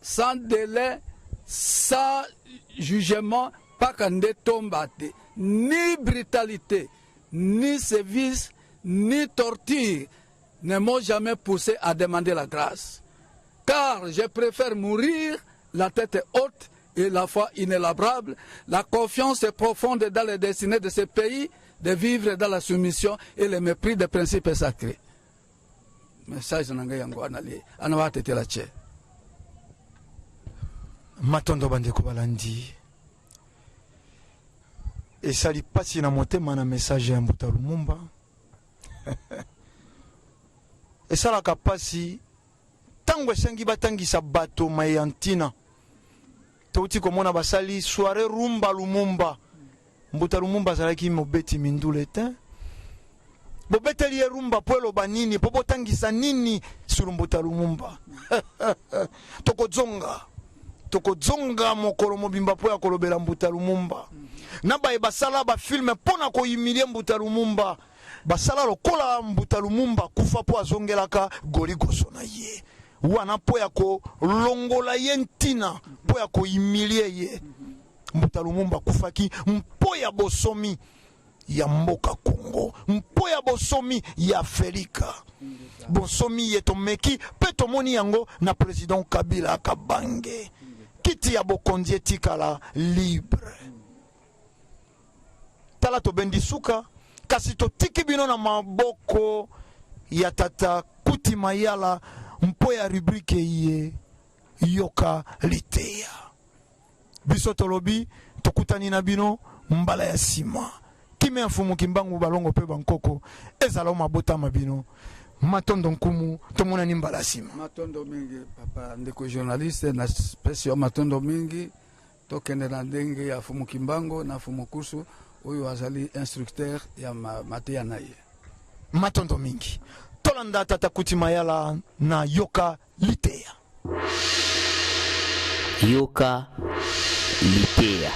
sans délai sans jugement pas kande tomba ate ni brutalité ni sévice, ni torture ne m'ont jamais poussé à demander la grâce. car je préfère mourir la tête haute et la foi inélabrable, la confiance profonde dans les destinées de ce pays, de vivre dans la soumission et le mépris des principes sacrés. Message nanga yango anawate la che. Matondo bandeko balandi. Et ça li pasi na motema na message ya Mbuta Lumumba. Et ça la kapasi tango esengi batangisa bato mayantina. Touti komona basali soirée rumba Lumumba. Mbuta Lumumba zalaki mobeti mindule te. Bobeteli rumba pwelo banini popo tangisa nini sur Mbuta Lumumba. Tokozonga mokolo mobimba po ya kolobela Mbuta Lumumba. Naba basala ba film pona ko humilie Mbuta Lumumba. Basala lokola Mbuta Lumumba kufa po azongelaka goligoso na ye. Wana po ya ko longola ye ntina po ya ko humilie ye. Mbuta Lumumba kufaki mpo ya bosomi ya mboka Congo, mpo ya bosomi ya Afrika. Bosomi yetomeki peto moni yango na president Kabila akabange. Kiti ya bokonzi etikala libre. Tala to bendisuka kasi to tiki bino na maboko ya tata Kuti Mayala mpo ya rubrike ye yoka litea. Biso tolobi tokutani na bino mbala ya sima. Kime mfumu kimbangu balongo pe bankoko ezala mabota mabino. Matondo nkumu tomona ni mbala sima. Matondo mingi papa ndeko journaliste na spesio matondo mingi tokende na ndenge ya fumu kimbango na fumu kusu oyo azali instructeur ya mateya na ye. Matondo mingi tolanda tata Kuti Mayala na yoka litea. Yoka litea.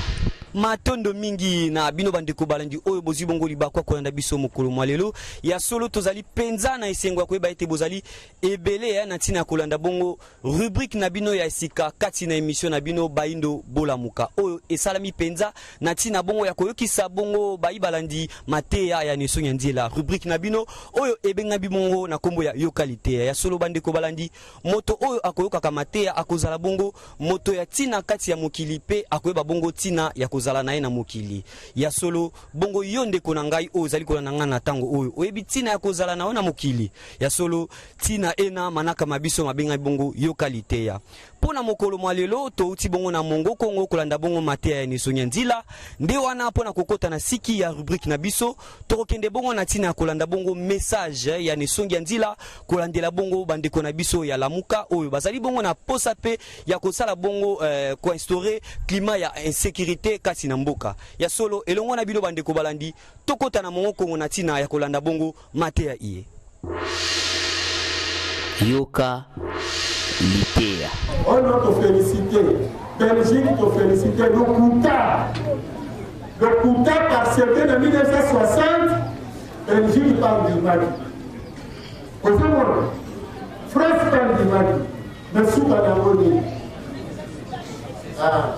Matondo mingi na bino bandeko balandi oyo bozi bongo libakwa kolanda biso mokolo mwalelo ya solo tozali penza na esengo ya koyeba ete bozali ebele ya na ntina kolanda bongo rubrique na bino ya esika kati na emission na bino Baindo Bolamuka oyo esalami penza na ntina bongo ya koyokisa bongo bayi balandi mateya ya Nelson Nyanzela rubrique na bino oyo ebenga bibongo na kombo ya yokalite ya solo bandeko balandi moto oyo akoyokaka mateya akozala bongo moto ya tina kati ya mokili pe akoyeba bongo tina ya zala na na mokili ya solo bongo yonde kona ngai o zali kona ngana na tango oyo oyebi tina ya kozala na mokili ya solo tina ena manaka mabiso mabenga bongo yokalite ya pona mokolo mwalelo to uti bongo na mongo Kongo kolanda bongo mateya ya Nelson Nyanzela nde wana pona kokota na siki ya rubrique na biso tokende bongo na tina kolanda bongo message ya Nelson Nyanzela kolandela bongo bandeko na biso ya lamuka oyo bazali bongo na posa pe ya kosala bongo ko instaurer climat ya insécurité kasi na mboka ya solo elongo na bino bandeko balandi tokota na mongo Kongo na tina ya kolanda bongo mateya iye yoka litea. On doit te féliciter. Belgique te féliciter. Le Kouta par certains en 1960, Belgique parle du Mali. Au fond, France parle du Mali. Mais sous Panamoni. Ah.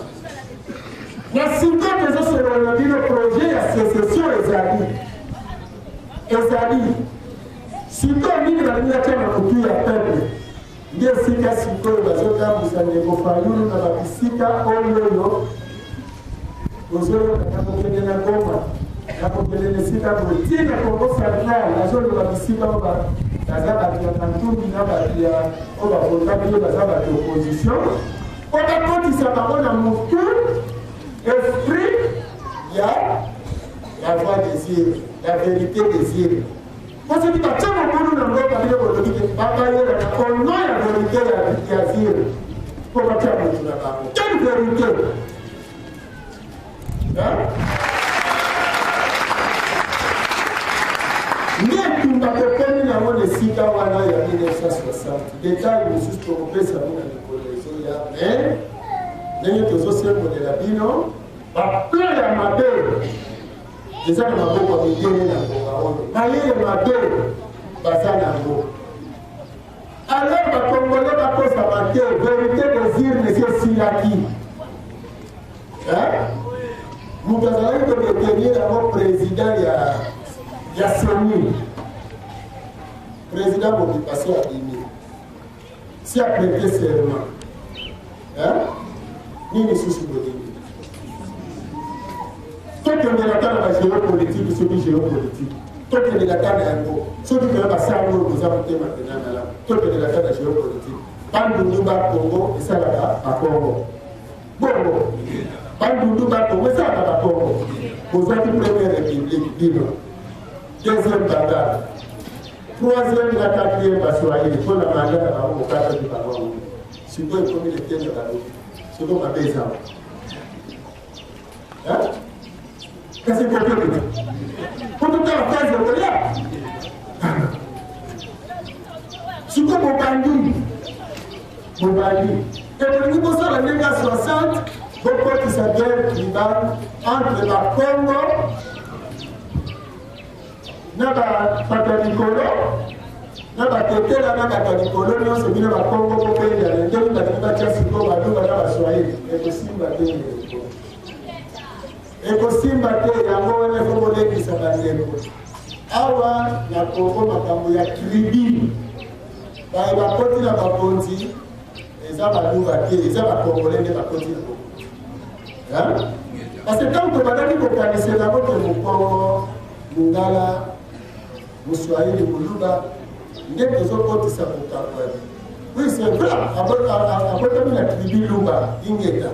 Il y a 5 ans que je suis le projet à sécession Ezali. Si tu as mis la ligne à peuple, ndiye sika sikoyo bazotambusa ndeko Fayulu na babisika oyo ozoyo nakokende na Goma nakokende nesika boye na Kongo Central nazoyo babisika oba baza bato ya Kantumbi na bato ya oyo bafondaki oyo baza bato opposition bakotisa bango na motu esprit ya la voix désir la vérité désir. Parce que tu as tellement de gens qui ont dit que tu vas aller au nom de la vérité de la vie. Pour que tu aies quelle vérité? Mais tu m'as fait dans le site en 1960. Détail, je suis trompé, ça m'a dit mais nous sommes aussi de la bino. Plein de ma belle. Les gens n'ont pas de idée. Malgré ma belle, alors, les Congolais vont s'abattre. Vérité désir, M. Silaki. Vous avez détenir le président, il y a Sony. Président, vous passez à 10 000. si apprêté serment. Nini susu bodini. Toi qui es dans la géopolitique, ceux qui géopolitique. Toi qui es dans la ceux qui veulent passer à l'eau, vous avez maintenant là. Toi qui es dans la géopolitique. Bandunduba Congo et ça là à Congo. Bon, Bandunduba Congo et ça là à Congo. Vous avez une première république, Dino. Deuxième bataille. Troisième et la quatrième Bassoaïe. Pour la manière au cadre du Baron. Si vous avez commis les pieds de la route, c'est comme un paysan. Qu'est-ce que vous faites? Pour tout à la phase de Golia. C'est comme au bandit. Et pour nous, pour ça, la Ligue 60, beaucoup qui s'appelle Liban, entre la Congo, Naba Patanicolo, Naba Tetela, Naba Patanicolo, nous sommes venus à Congo pour payer les deux, la Ligue 60, Naba Soaïe, et aussi Mbaté. Et aussi Mbaté, il y a un moment qui s'appelle Awa, la Congo, Makambo, ya Kribi, il va continuer à Baponzi. Ils ont pas congolais de la côté. Parce que quand on va dire qu'on connaissait d'abord que mon Congo, Mungala, Moussoaï, Mouluba, il y a des autres qui savent pas. Oui, c'est vrai. Après, la tribu Luba, Ingeta.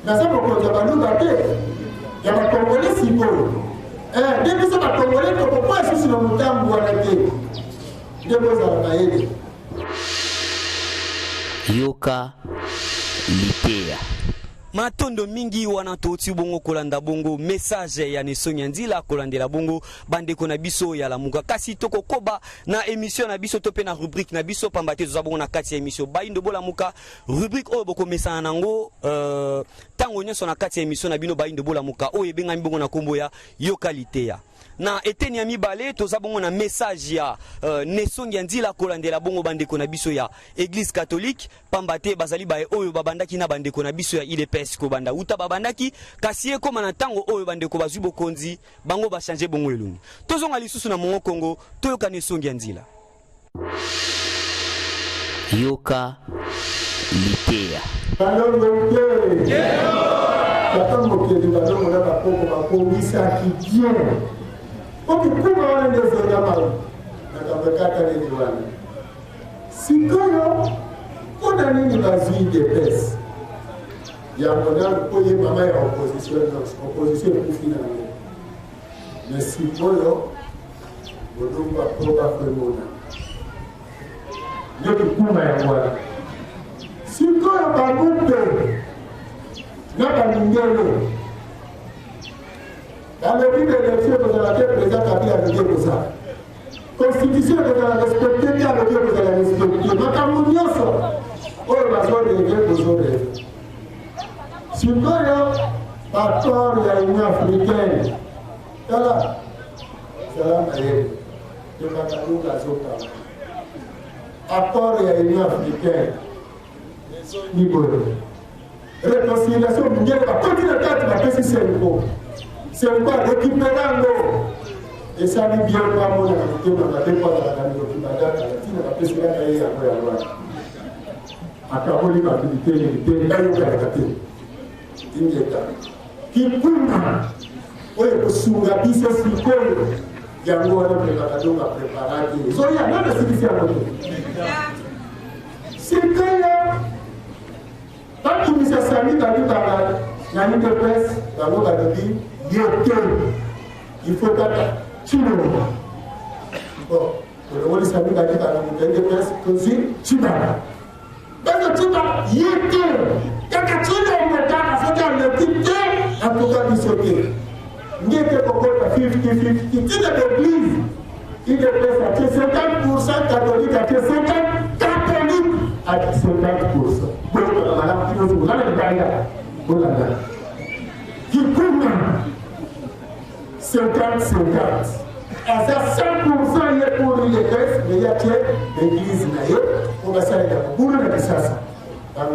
Mais ça, pour qu'on ait Luba, il y a un Congolais si beau. Dès que ça va Congolais, pourquoi est-ce que c'est le montant pour arrêter? Dès que ça va aider. Yoka Litea. Matondo mingi wana toti bongo kolanda bongo message ya Nesongi Nzila kolandela bongo bande kona biso ya lamuka kasi toko koba na émission na biso to pe na rubrique na biso pambate zo bongo na kati ya émission Baindo Bola Muka rubrique oyo boko messana nango tango nyoso na kati ya émission na bino Baindo Bola Muka oyo benga mbongo na kombo ya Yoka Litea. Na eteni ya mibale toza bongo na message ya Nesongi Nzila kolandela bongo bande kona biso ya Église catholique pambate bazali bae oyo babandaki na bande kona biso ya IDPS ko banda uta babandaki kasi ekoma na tango oyo bande ko bazwi bokonzi bango ba changer bongo elungi tozonga lisusu na mongo Kongo toyoka Nesongi Nzila. Yoka Litea. Sikoyo, on a mis une basile de pèse. Il y a un peu de maman en opposition pour finir. Mais Sikoyo, on ne va pas faire mon âme. Il y a des coups à moi. Sikoyo, par contre, il y a un peu dans le but de l'élection, vous avez le président Kabila de dire ça. Constitution que vous avez respectée, qui a le que vous avez respecté. Makamounioso, oh, la zone de l'Église, vous avez. Sikoyo, par rapport à l'Union africaine, voilà. Salam aïe. De Makamou, la zone. Apport à l'Union africaine. Nibolo. Réconciliation mondiale, va continuer à faire la paix si c'est le mot. C'est quoi récupérer l'eau. Et ça dit bien pas mon invité, on a des fois dans la Nibada, on a fait cela d'ailleurs après avoir. À Kaboli, ma milité, d'ailleurs, on a raté. Qui pouma, oui, pour sougabi, c'est ce qu'il faut. Il y a un mot à préparer. Il y a un autre qui s'est arrêté. C'est que quand tu me dis ça, il y a une presse, il faut que tu le vois. Bon, pour le salut, il y a une presse, tu vas. Parce que tu vas, il y a quand tu le quitter, en tout cas, il sauter. Il y a quelque chose de 50-50. Il y a des églises, il y a des 50% catholiques, à 50% catholiques à 50%. Madame, vous allez le qui couvre 50-50. À ça, 100% il est pour l'Église, mais il y a l'église, on va s'arrêter pour le Kissasa.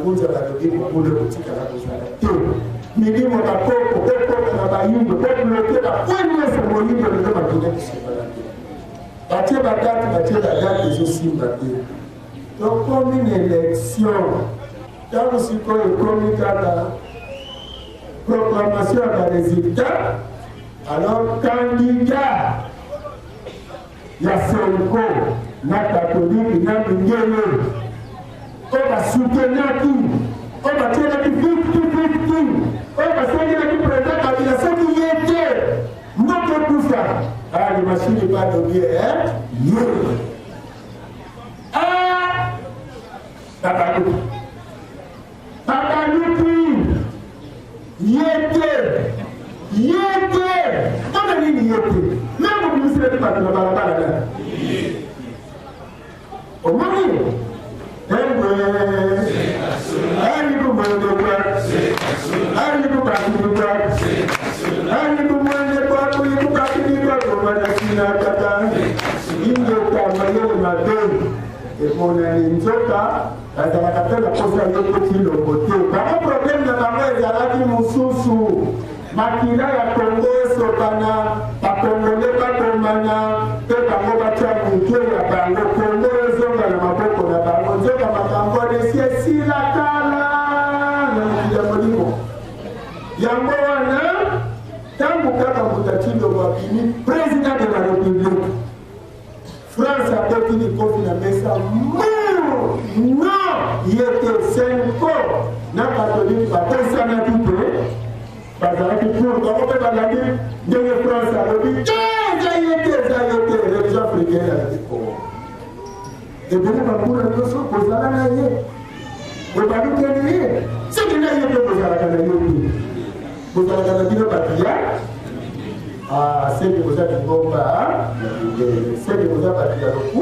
Nous avons dit pour le petit Canada. Mais nous avons dit pour le la première cérémonie de l'Église qui se passe. Bâtir la date, bâtir la date, les aussi bâtir. Donc, comme une élection, quand vous êtes comme la proclamation des résultats, alors candidat, il y a Senko, na catholique, na Mingele, on va soutenir tout, on va tirer la victime, on va soutenir la président Kabila, ce qui était, notre tout ça. Ah, les machines n'est pas de bien, hein? Ah! Papaloupi. Papaloupi. Yété. On a dit yété. Même vous ne savez pas que la balabala là. Au mari. Makila ya Kongo sokana bakongole bakomana pe bango batia mutu ya bango Kongo ezonga na maboko na bango nzoka makambo de sila kala na molimo yango wana tangu kaka mutatindo wabini president de la république France a petini kofi na mesa non yete senko na catholique bakosana tupe bazalaki pour bakope bazalaki ndenge France alobi eza yete religion africaine alaki kongo ebele bambula nyonso kozala na ye obalukeli ye soki na ye mpe kozalaka na ye te kozalaka na bino babiya seke koza bingomba seke koza babiya loku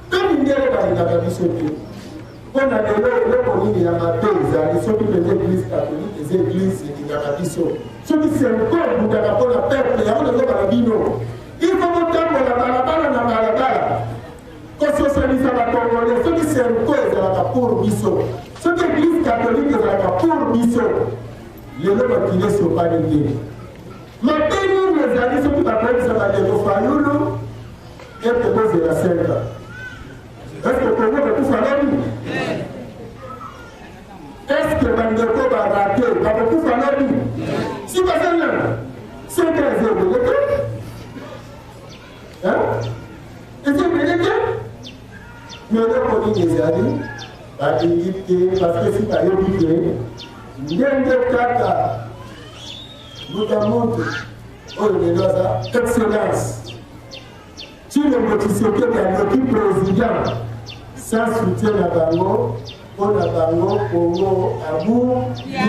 mpe mindele balingaka biso te mpona lelo eloko nini ya mabe ezali soki peza église catholique eza église elingaka biso soki senkor butaka mpona peuple yango nazobala bino ifo kotambola balabala na balabala kososalisa bakongole soki senkor ezalaka pour biso soki église catholique ezalaka pour biso lelo bakile sopani te mabe nini ezali soki bakoyebisa bandeko fayulu ete bozela senka est-ce que Congo va tout faire là? Est-ce que Bandeko va rater? Va tout faire là? Si vous avez là, c'est 15 euros. Hein? Et c'est bien. Mais on dit des amis, parce que si tu as oublié, il y a une carte, notamment, oh, il y a excellence. Si le motisé qui est le président, sans soutien à Bango, on a Bango, Congo, Abou, Ya,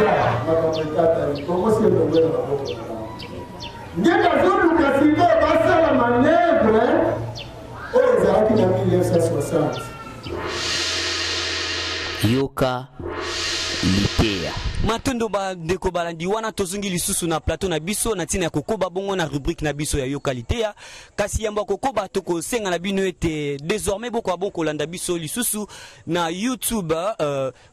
Makamekata, Congo, c'est le gouvernement. Nous avons eu la manœuvre aux années 1960. Yoka Litea. Matondo ba ndeko balandi wana tozungi lisusu na plateau na biso na tina ya kokoba bongo na rubrique na biso ya Yoka Litea kasi yamba kokoba toko senga na bino ete désormais boko abon kolanda biso lisusu na YouTube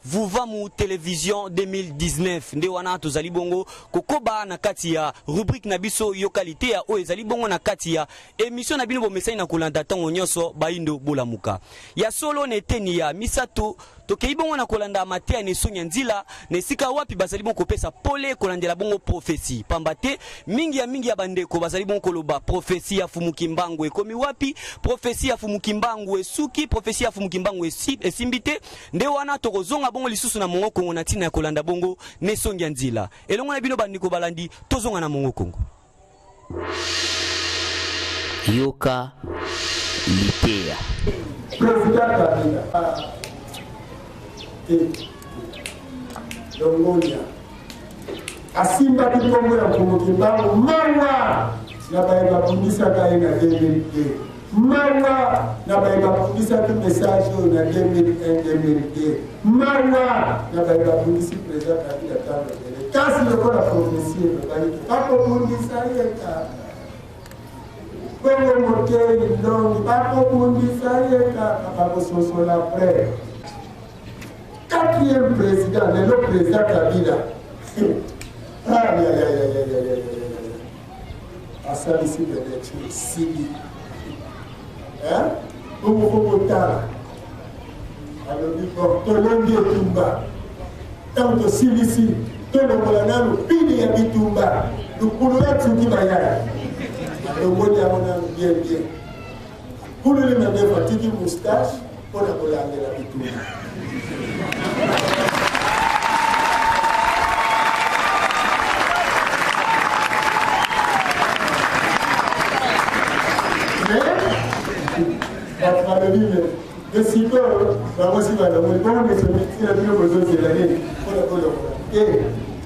Vuvamu Télévision 2019 nde wana tozali bongo kokoba na kati ya rubrique na biso Yoka Litea o ezali bongo na kati ya émission na bino bo message na kolanda tango nyonso baindo bolamuka ya solo neteni ya misato tokei bongo na kolanda matea ne sonya nzila ne sika wapi bazali bongo kopesa pole kolandela bongo prophétie pambate mingi ya bandeko bazali bongo koloba prophétie ya fumuki mbangu ekomi wapi prophétie ya fumuki mbangu esuki prophétie ya fumuki mbangu esimbite nde wana tokozonga bongo lisusu na mongo kongo na tina ya kolanda bongo ne sonya nzila elongo na bino bandeko balandi tozonga na mongo kongo Yoka Litea. Président Kabila Longolia asimba kikombo ya kumukimbangu mawa na baeba kundisa kaina 2002 mawa na baeba kundisa ki message na 2001-2002 mawa na baeba kundisi président Kabila tano kasi loko la prophétie bali pako kundisa yeka Kongo motei longi pako kundisa yeka pako soso la près. Quatrième président, le président Kabila. Asali si de Sidi. Hein? Pour Tala. alobi tolongi etumba ntango tosilisi tolongola nanu pini ya bitumba lukulu atuki bayaya alongoli yango nanu bien bien kululi medefa tiki moustache mpona kolandela bitumba mais le sikoyo bangosi balongoli bongo mesomitila bino bozozela nini mpona kolongola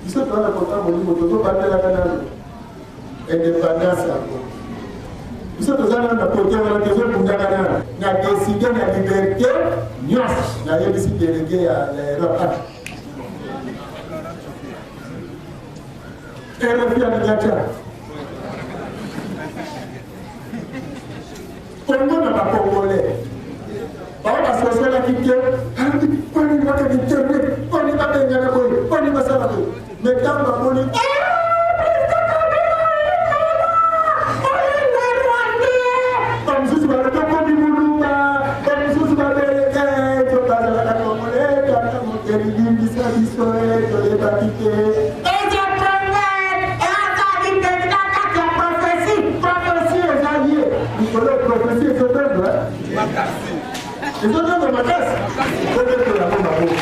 biso towana kota molimo tozobatelaka nano indépendance yango biso toza nano na kote wana tozobundaka nano na deside na liberté nyonso nayebisi delege ya eropa RFI anigacha Congo na bakongolais bao basosolaki te poni bakabiterne poni babengana boye poni basala boye mais ntango baponi bamosusu balotokoni muluma bamosusu babeleke tobazalaka kongolais kaka mokeli limbisa biso toyebaki te Nikolo prophétie est autonome, c'est autonome ma classe. Peut-être la bombe à bombe.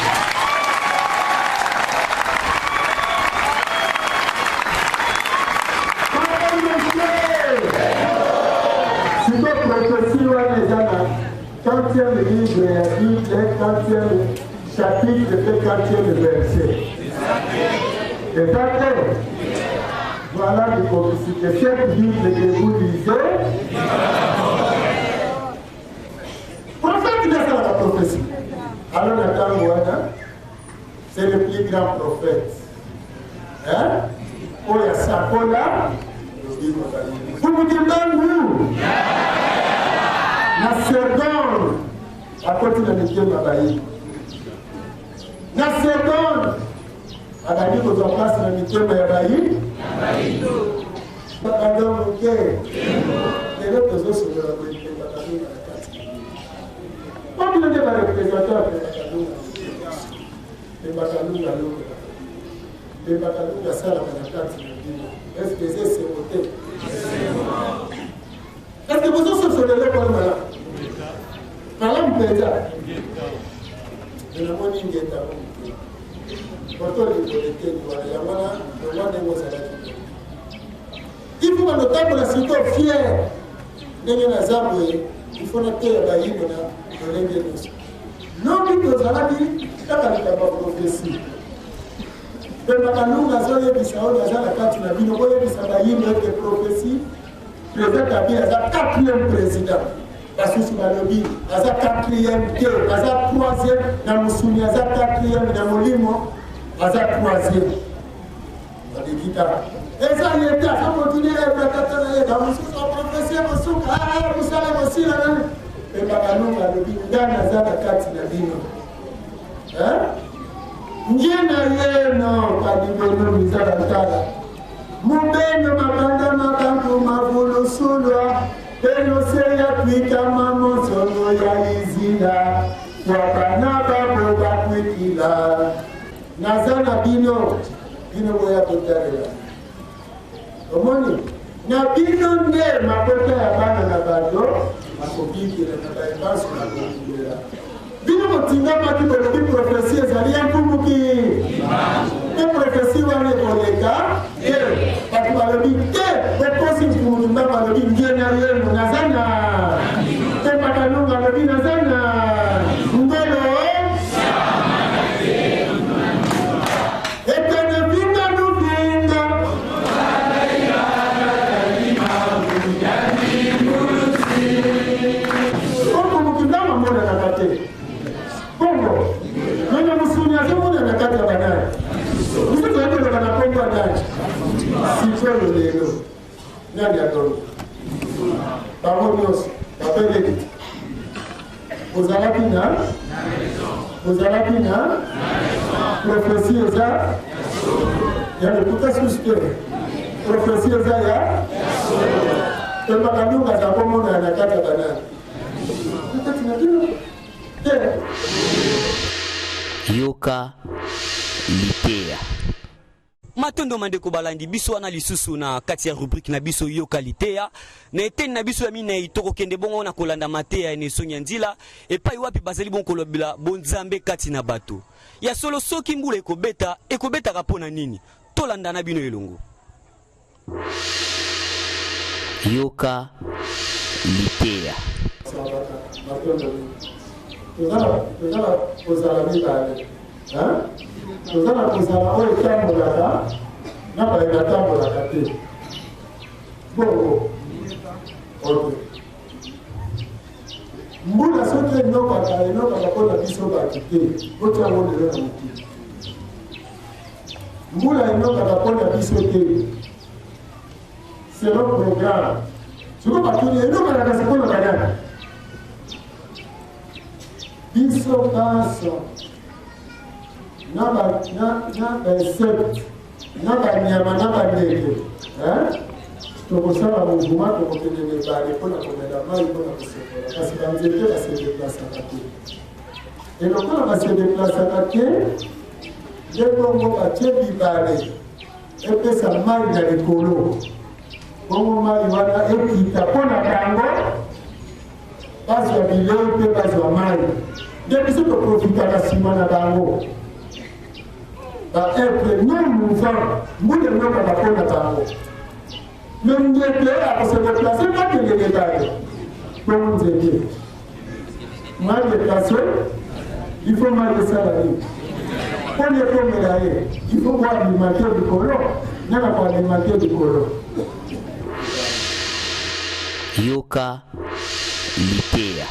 Si votre prophétie va les âmes, 40e livre et la Bible, 40e chapitre, et 40e verset. Et d'accord. Voilà les prophéties. Cette Bible que vous lisez, prophète de la prophétie. Alors Nathan Mouana, c'est le plus grand prophète. Hein? Oh, il y a ça, oh là. Vous me dites même vous. La seconde, à côté de l'équipe Mabaï. La seconde, à la vie aux place de l'équipe Mabaï. Pardon, ok. Les autres sont sur la politique. Comme le débat représentateur de Bakalou, les Bakalou, la salle à la carte, est-ce que c'est voté? Est-ce que vous êtes sur le level là? Malam Peta. Je n'ai pas dit que tu as il faut que nous avons la cité fière. Il faut que nous ayons non, nous avons dit que nous avons une prophétie. Nous avons la carte de la vie, nous avons une prophétie. Le président Kabila est le 4e président. Parce que c'est le lobby, il y a 4e, il y a 3e, il y a 4e, il y a Molimo, il y a 3e. Et ça, il y a des gens qui continuent à être dans le prophétie, aussi, et Bakalou a le lobby, il y a 4 de la vie. Non, pas de bonheur, nous avons Mubeno mabanda makangu mavulu sulwa Peno seya kwika mamo songo ya izina Wakana babo bakwikila Nazana bino boya totalela Omoni na bino nde mabota ya bana na bado Makobikila na baibasu na kumbila Bino motinga maki bolobi profesi ezali ya mpunguki Te profesi wane koleka Parce que le but est possible pour nous d'avoir le but bien arrière, nous n'avons c'est pas que nous avons le but nous le lelo nani adoro Pamonios Papelek Ozalakina prophétie eza ya l'écoute suspect prophétie eza ya te makanunga za komona na kata banana peut-être na yoka litea. Matondo mandeko balandi biso wana lisusu na kati ya rubrique na biso yoka litea na eteni na biso ya mina itoko kende bongo na kolanda mateya ene sonya nzila epai wapi bazali bon kolobela bonzambe kati na bato ya solo soki mbula ekobeta kapona nini tolanda na bino elongo yoka litea. tozala kozala mibale tozala kozala oyo etambolaka na baye batambolaka te bongo ok mbula soki enokaka mpona biso bato te otiango lelo na mokili mbula enokaka mpona biso te selon programme siko batuni enokalaka sikono kanyana biso baso na bainsecte na banyama na bandeke tokosala mouvuma tokokende mibale mpona komela mai mpona kosekola kasi banzete basedeplasaka te elokola basedeplasaka te nde bongo batie bibale epesa mai na likolo bongo mai wana ekita mpona bango bazwa bilei mpe bazwa mai nde biso toprofitaka nsima na bango baetre non mouvant mbule nokaka mpona bango me nzete akosedeplace bakelelekale bongo nzete mai deplace ifo mai esala nini mpona ekomela ye ifo koalimate likolo naka koalimate likolo yoka litea.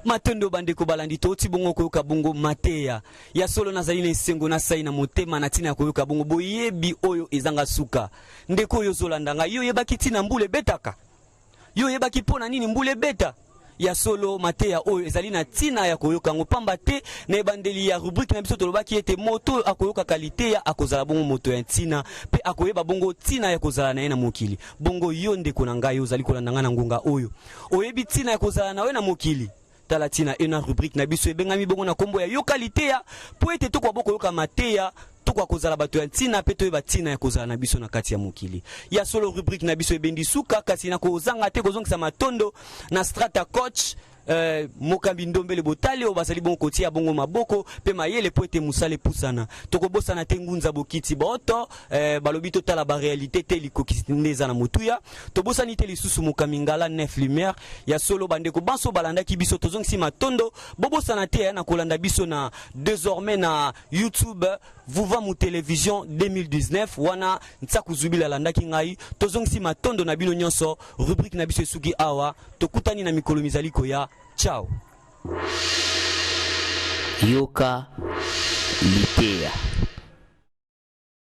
Matondo bandeko balandi toti bongo koyoka bongo mateya ya solo nazali na esengo na sai na motema na tina koyoka bongo boyebi oyo ezanga suka ndeko oyo zolandanga yo yebaki tina mbule betaka yo yebaki pona nini mbule beta ya solo mateya oyo ezali na tina ya koyoka ngo pamba te na ebandeli ya rubrique na biso tolobaki ete moto akoyoka kalite ya akozala bongo moto ya tina pe akoyeba bongo tina ya kozala na ye na mokili bongo yo ndeko na ngai ozali kolanda na ngonga oyo oyebi tina ya kozala na we na mokili tala tina ena rubrique na biso ebengami bongo na kombo ya yoka litea po ete tokwa boko yoka mateya tokwa kozala bato ya ntina pe toyeba tina ya kozala na biso na kati ya mokili ya solo rubrique na biso ebendi suka kasi na kozanga te kozongisa matondo na strata coach mokambi ndombele botale o basali bongo kotia bongo maboko pe mayele po ete musale pusana tokobosana te ngunza bokiti boto balobi totala ba réalité te likokisi ndeza na motuya tobosani te lisusu mokambi ngala 9 lumière ya solo bandeko banso balandaki biso tozongisi matondo bobosana te na kolanda biso na désormais na YouTube Vuva mu télévision 2019 wana ntsaku zubila landaki ngai tozongisi matondo na bino nyonso rubrique na biso esuki awa tokutani na mikolo mizali koya ciao yoka litea.